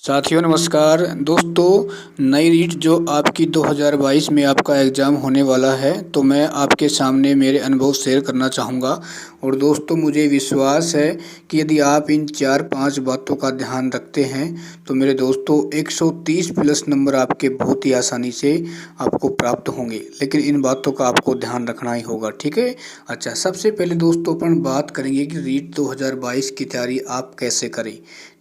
साथियों नमस्कार। दोस्तों, नई रीट जो आपकी 2022 में आपका एग्ज़ाम होने वाला है, तो मैं आपके सामने मेरे अनुभव शेयर करना चाहूँगा। और दोस्तों, मुझे विश्वास है कि यदि आप इन 4-5 बातों का ध्यान रखते हैं तो मेरे दोस्तों 130 प्लस नंबर आपके बहुत ही आसानी से आपको प्राप्त होंगे। लेकिन इन बातों का आपको ध्यान रखना ही होगा, ठीक है। अच्छा, सबसे पहले दोस्तों अपन बात करेंगे कि रीट 2022 की तैयारी आप कैसे करें,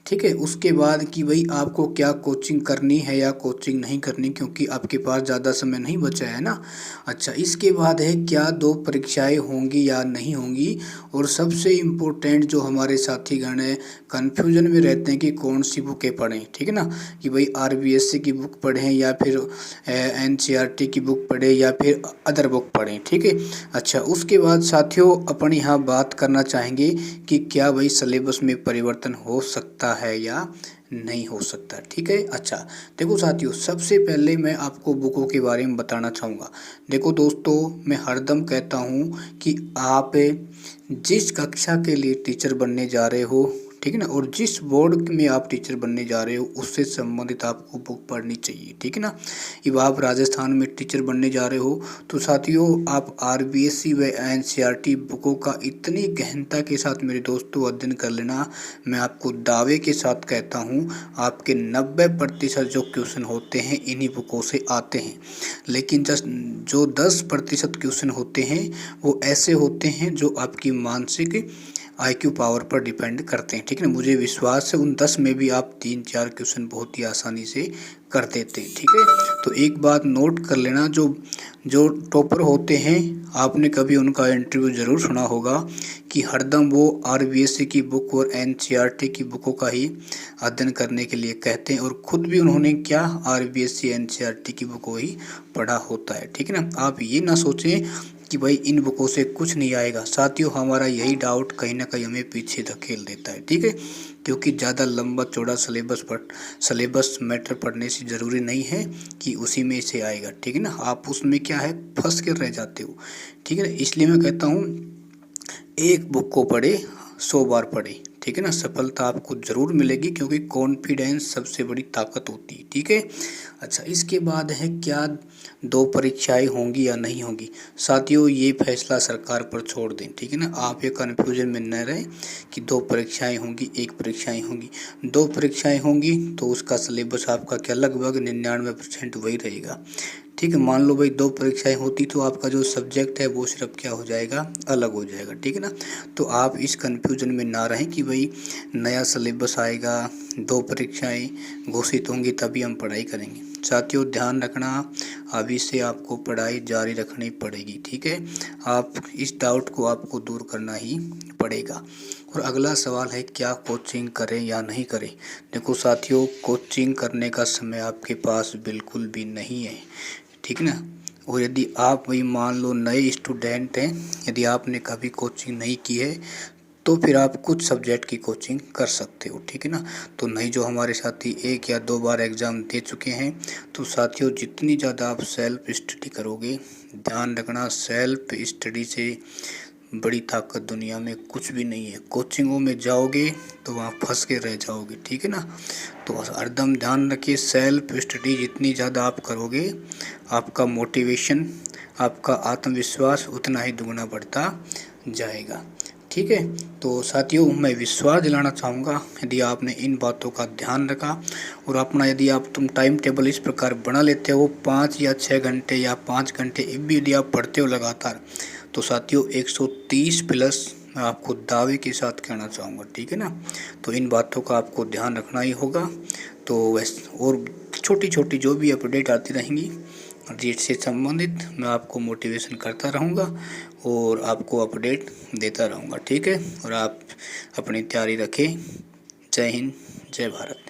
ठीक है। उसके बाद कि भाई आपको क्या कोचिंग करनी है या कोचिंग नहीं करनी, क्योंकि आपके पास ज़्यादा समय नहीं बचा है ना। अच्छा, इसके बाद है क्या 2 परीक्षाएं होंगी या नहीं होंगी। और सबसे इम्पोर्टेंट जो हमारे साथीगण है कन्फ्यूजन में रहते हैं कि कौन सी बुकें पढ़ें, ठीक है ना, कि भाई आरबीएससी की बुक पढ़ें या फिर एनसीईआरटी की बुक पढ़ें या फिर अदर बुक पढ़ें, ठीक है। अच्छा, उसके बाद साथियों अपन यहाँ बात करना चाहेंगे कि क्या भाई सिलेबस में परिवर्तन हो सकता है या नहीं हो सकता, ठीक है। अच्छा, देखो साथियों, सबसे पहले मैं आपको बुकों के बारे में बताना चाहूँगा। देखो दोस्तों, मैं हरदम कहता हूँ कि आप जिस कक्षा के लिए टीचर बनने जा रहे हो, ठीक है ना, और जिस बोर्ड में आप टीचर बनने जा रहे हो उससे संबंधित आपको बुक पढ़नी चाहिए, ठीक है ना। अब आप राजस्थान में टीचर बनने जा रहे हो तो साथियों आप आरबीएससी व एनसीईआरटी बुकों का इतनी गहनता के साथ मेरे दोस्तों अध्ययन कर लेना। मैं आपको दावे के साथ कहता हूँ आपके 90% जो क्वेश्चन होते हैं इन्हीं बुकों से आते हैं। लेकिन जस्ट जो 10% क्वेश्चन होते हैं वो ऐसे होते हैं जो आपकी मानसिक आईक्यू पावर पर डिपेंड करते हैं, ठीक है ना। मुझे विश्वास है उन 10 में भी आप 3-4 क्वेश्चन बहुत ही आसानी से कर देते हैं, ठीक है। तो एक बात नोट कर लेना, जो टॉपर होते हैं आपने कभी उनका इंटरव्यू ज़रूर सुना होगा कि हरदम वो आरबीएससी की बुक और एनसीईआरटी की बुकों का ही अध्ययन करने के लिए कहते हैं, और ख़ुद भी उन्होंने क्या आरबीएससी एनसीईआरटी की बुकों ही पढ़ा होता है, ठीक है ना। आप ये ना सोचें कि भाई इन बुकों से कुछ नहीं आएगा। साथियों, हमारा यही डाउट कहीं ना कहीं हमें पीछे धकेल देता है, ठीक है, क्योंकि ज़्यादा लंबा चौड़ा सिलेबस मैटर पढ़ने से ज़रूरी नहीं है कि उसी में से आएगा, ठीक है ना। आप उसमें क्या है फंस कर रह जाते हो, ठीक है ना। इसलिए मैं कहता हूँ एक बुक को पढ़े 100 बार पढ़े, ठीक है ना। सफलता आपको ज़रूर मिलेगी, क्योंकि कॉन्फिडेंस सबसे बड़ी ताकत होती है, ठीक है। अच्छा, इसके बाद है क्या 2 परीक्षाएं होंगी या नहीं होंगी। साथियों, ये फैसला सरकार पर छोड़ दें, ठीक है ना। आप ये कन्फ्यूजन में न रहें कि 2 परीक्षाएं होंगी 1 परीक्षाएं होंगी। 2 परीक्षाएं होंगी तो उसका सिलेबस आपका क्या लगभग 99% वही रहेगा, ठीक है। मान लो भाई 2 परीक्षाएं होती तो आपका जो सब्जेक्ट है वो सिर्फ क्या हो जाएगा, अलग हो जाएगा, ठीक है ना। तो आप इस कन्फ्यूजन में ना रहें कि भाई नया सिलेबस आएगा 2 परीक्षाएं घोषित होंगी तभी हम पढ़ाई करेंगे। साथियों, ध्यान रखना अभी से आपको पढ़ाई जारी रखनी पड़ेगी, ठीक है। आप इस डाउट को आपको दूर करना ही पड़ेगा। और अगला सवाल है क्या कोचिंग करें या नहीं करें। देखो साथियों, कोचिंग करने का समय आपके पास बिल्कुल भी नहीं है, ठीक है ना। और यदि आप वही मान लो नए स्टूडेंट हैं, यदि आपने कभी कोचिंग नहीं की है तो फिर आप कुछ सब्जेक्ट की कोचिंग कर सकते हो, ठीक है ना। तो नहीं जो हमारे साथी 1 या 2 बार एग्ज़ाम दे चुके हैं, तो साथियों जितनी ज़्यादा आप सेल्फ स्टडी करोगे, ध्यान रखना सेल्फ स्टडी से बड़ी ताकत दुनिया में कुछ भी नहीं है। कोचिंगों में जाओगे तो वहाँ फंस के रह जाओगे, ठीक है ना। तो हरदम ध्यान रखिए सेल्फ स्टडी जितनी ज़्यादा आप करोगे आपका मोटिवेशन, आपका आत्मविश्वास उतना ही दुगना बढ़ता जाएगा, ठीक है। तो साथियों, मैं विश्वास दिलाना चाहूँगा यदि आपने इन बातों का ध्यान रखा और अपना यदि तुम टाइम टेबल इस प्रकार बना लेते हो 5 या 6 घंटे या 5 घंटे भी यदि आप पढ़ते हो लगातार, तो साथियों 130 प्लस मैं आपको दावे के साथ कहना चाहूँगा, ठीक है ना। तो इन बातों का आपको ध्यान रखना ही होगा। तो वैसे और छोटी छोटी जो भी अपडेट आती रहेंगी रीट से संबंधित मैं आपको मोटिवेशन करता रहूँगा और आपको अपडेट देता रहूँगा, ठीक है। और आप अपनी तैयारी रखें। जय हिंद, जय भारत।